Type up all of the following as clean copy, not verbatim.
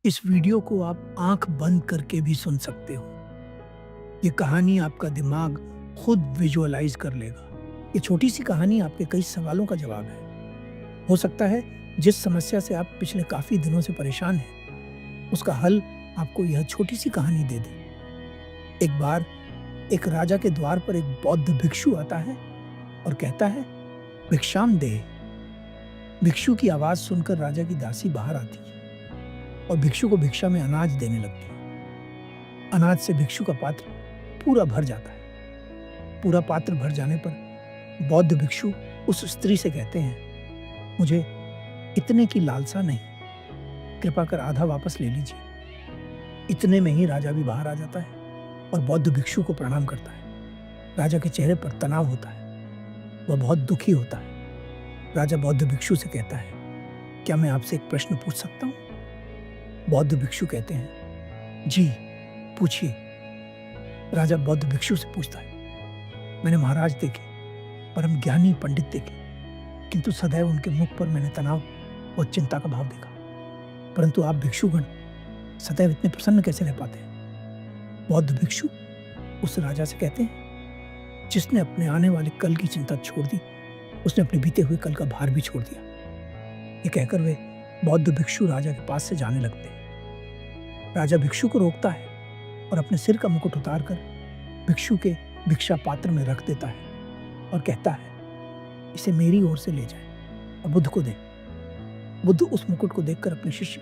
इस वीडियो को आप आंख बंद करके भी सुन सकते हो। ये कहानी आपका दिमाग खुद विजुअलाइज कर लेगा। ये छोटी सी कहानी आपके कई सवालों का जवाब है। हो सकता है जिस समस्या से आप पिछले काफी दिनों से परेशान हैं, उसका हल आपको यह छोटी सी कहानी दे दे। एक बार एक राजा के द्वार पर एक बौद्ध भिक्षु आता है और कहता है, भिक्षाम दे। भिक्षु की आवाज सुनकर राजा की दासी बाहर आती है और भिक्षु को भिक्षा में अनाज देने लगती है। अनाज से भिक्षु का पात्र पूरा भर जाता है। पूरा पात्र भर जाने पर बौद्ध भिक्षु उस स्त्री से कहते हैं, मुझे इतने की लालसा नहीं, कृपा कर आधा वापस ले लीजिए। इतने में ही राजा भी बाहर आ जाता है और बौद्ध भिक्षु को प्रणाम करता है। राजा के चेहरे पर तनाव होता है, वह बहुत दुखी होता है। राजा बौद्ध भिक्षु से कहता है, क्या मैं आपसे एक प्रश्न पूछ सकता हूँ? बौद्ध भिक्षु कहते हैं, जी पूछिए। राजा बौद्ध भिक्षु से पूछता है, मैंने महाराज देखे, परम ज्ञानी पंडित देखे, किंतु सदैव उनके मुख पर मैंने तनाव और चिंता का भाव देखा। परंतु आप भिक्षुगण सदैव इतने प्रसन्न कैसे रह पाते हैं? बौद्ध भिक्षु उस राजा से कहते हैं, जिसने अपने आने वाले कल की चिंता छोड़ दी, उसने अपने बीते हुए कल का भार भी छोड़ दिया। ये कहकर वे बौद्ध भिक्षु राजा के पास से जाने लगते हैं। राजा भिक्षु को रोकता है और अपने सिर का मुकुट उतारकर भिक्षु के भिक्षा पात्र में रख देता है और कहता है, इसे मेरी ओर से ले जाए और बुद्ध को दे। बुद्ध उस मुकुट को देखकर अपने शिष्य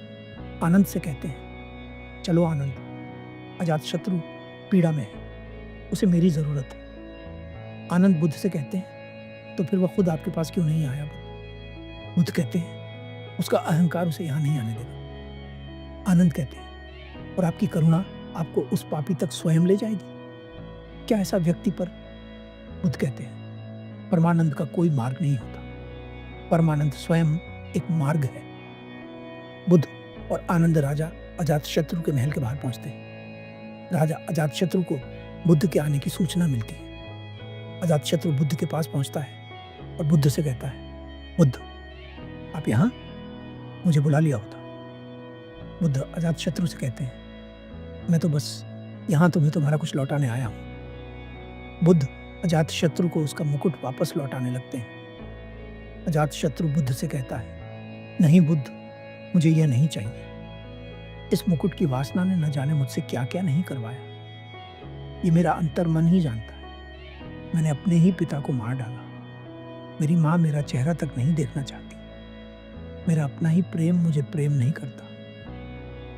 आनंद से कहते हैं, चलो आनंद, अजातशत्रु पीड़ा में है, उसे मेरी जरूरत है। आनंद बुद्ध से कहते हैं, तो फिर वह खुद आपके पास क्यों नहीं आया? बुद्ध कहते हैं, उसका अहंकार उसे यहाँ नहीं आने देगा। आनंद कहते हैं, और आपकी करुणा आपको उस पापी तक स्वयं ले जाएगी? क्या ऐसा व्यक्ति पर? बुद्ध कहते हैं, परमानंद का कोई मार्ग नहीं होता, परमानंद स्वयं एक मार्ग है। बुद्ध और आनंद राजा अजातशत्रु के महल के बाहर पहुंचते हैं। राजा अजातशत्रु को बुद्ध के आने की सूचना मिलती है। अजातशत्रु बुद्ध के पास पहुंचता है और बुद्ध से कहता है, बुद्ध आप यहाँ? मुझे बुला लिया होता। बुद्ध अजातशत्रु से कहते हैं, मैं तो बस यहाँ तुम्हें तुम्हारा कुछ लौटाने आया हूँ। बुद्ध अजातशत्रु को उसका मुकुट वापस लौटाने लगते हैं। अजातशत्रु बुद्ध से कहता है, नहीं बुद्ध, मुझे यह नहीं चाहिए। इस मुकुट की वासना ने न जाने मुझसे क्या क्या नहीं करवाया। ये मेरा अंतर्मन ही जानता है। मैंने अपने ही पिता को मार डाला। मेरी माँ मेरा चेहरा तक नहीं देखना चाहती। मेरा अपना ही प्रेम मुझे प्रेम नहीं करता।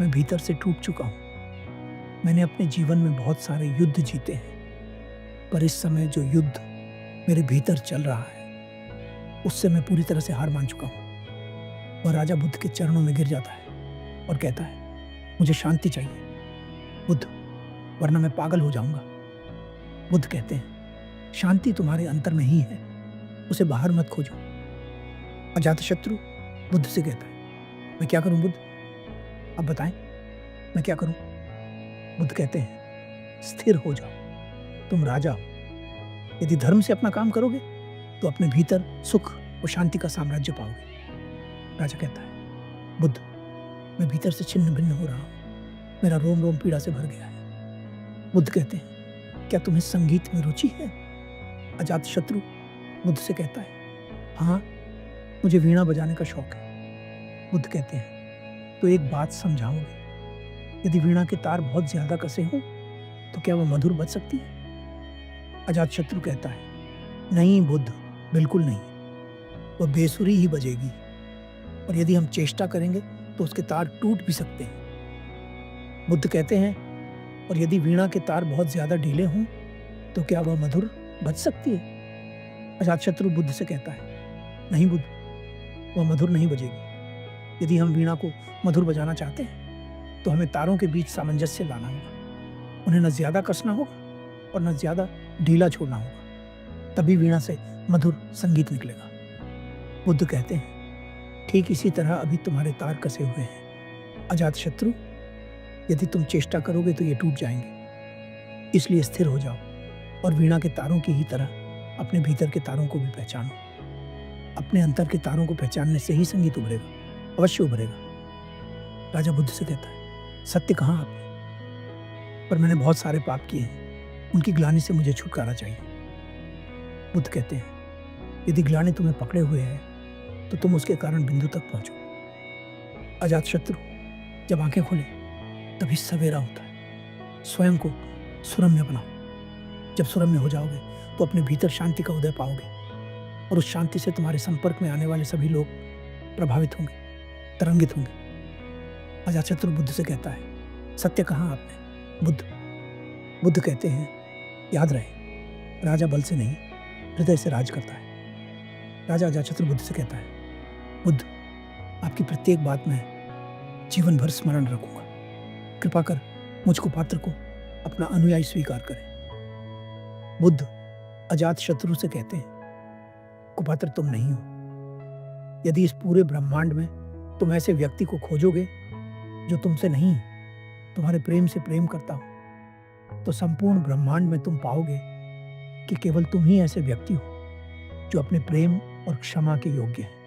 मैं भीतर से टूट चुका हूँ। मैंने अपने जीवन में बहुत सारे युद्ध जीते हैं, पर इस समय जो युद्ध मेरे भीतर चल रहा है, उससे मैं पूरी तरह से हार मान चुका हूँ। वह राजा बुद्ध के चरणों में गिर जाता है और कहता है, मुझे शांति चाहिए बुद्ध, वरना मैं पागल हो जाऊंगा। बुद्ध कहते हैं, शांति तुम्हारे अंतर में ही है, उसे बाहर मत खोजो। अजातशत्रु बुद्ध से कहता है, मैं क्या करूं बुद्ध? अब बताएं, मैं क्या करूं? बुद्ध कहते हैं, स्थिर हो जाओ, तुम राजा हो। यदि धर्म से अपना काम करोगे तो अपने भीतर सुख और शांति का साम्राज्य पाओगे। राजा कहता है, बुद्ध मैं भीतर से छिन्न भिन्न हो रहा हूँ, मेरा रोम रोम पीड़ा से भर गया है। बुद्ध कहते हैं, क्या तुम्हें संगीत में रुचि है? अजातशत्रु बुद्ध से कहता है, हाँ मुझे वीणा बजाने का शौक है। बुद्ध कहते हैं, तो एक बात समझाओगे? यदि वीणा के तार बहुत ज्यादा कसे हों तो क्या वह मधुर बज सकती है? अजातशत्रु कहता है, नहीं बुद्ध, बिल्कुल नहीं, वह बेसुरी ही बजेगी, और यदि हम चेष्टा करेंगे तो उसके तार टूट भी सकते हैं। बुद्ध कहते हैं, और यदि वीणा के तार बहुत ज्यादा ढीले हों तो क्या वह मधुर बज सकती है? अजातशत्रु बुद्ध से कहता है, नहीं बुद्ध, वह मधुर नहीं बजेगी। यदि हम वीणा को मधुर बजाना चाहते हैं तो हमें तारों के बीच सामंजस्य लाना होगा। उन्हें न ज्यादा कसना होगा और न ज्यादा ढीला छोड़ना होगा, तभी वीणा से मधुर संगीत निकलेगा। बुद्ध कहते हैं, ठीक इसी तरह अभी तुम्हारे तार कसे हुए हैं अजातशत्रु। यदि तुम चेष्टा करोगे तो ये टूट जाएंगे। इसलिए स्थिर हो जाओ और वीणा के तारों की ही तरह अपने भीतर के तारों को भी पहचानो। अपने अंतर के तारों को पहचानने से ही संगीत उभरेगा, अवश्य उभरेगा। राजा बुद्ध से कहता है, सत्य कहा आपने, पर मैंने बहुत सारे पाप किए हैं, उनकी ग्लानि से मुझे छुटकारा चाहिए। बुद्ध कहते हैं, यदि ग्लानि तुम्हें पकड़े हुए है तो तुम उसके कारण बिंदु तक पहुंचो। अजातशत्रु जब आंखें खोले तभी सवेरा होता है। स्वयं को सुरम्य बनाओ। जब सुरम्य हो जाओगे तो अपने भीतर शांति का उदय पाओगे और उस शांति से तुम्हारे संपर्क में आने वाले सभी लोग प्रभावित होंगे, तरंगित होंगे। अजातशत्रु बुद्ध से कहता है, सत्य कहा आपने। बुद्ध कहते हैं, याद रहे, राजा बल से नहीं हृदय से राज करता है। राजा अजातशत्रु बुद्ध से कहता है, बुद्ध, आपकी प्रत्येक बात में जीवन भर स्मरण रखूंगा। कृपा कर मुझको पात्र को अपना अनुयायी स्वीकार करें। बुद्ध अजातशत्रु से कहते हैं, कुपात्र तुम नहीं हो। यदि इस पूरे ब्रह्मांड में तुम ऐसे व्यक्ति को खोजोगे जो तुमसे नहीं तुम्हारे प्रेम से प्रेम करता हो, तो संपूर्ण ब्रह्मांड में तुम पाओगे कि केवल तुम ही ऐसे व्यक्ति हो जो अपने प्रेम और क्षमा के योग्य हैं।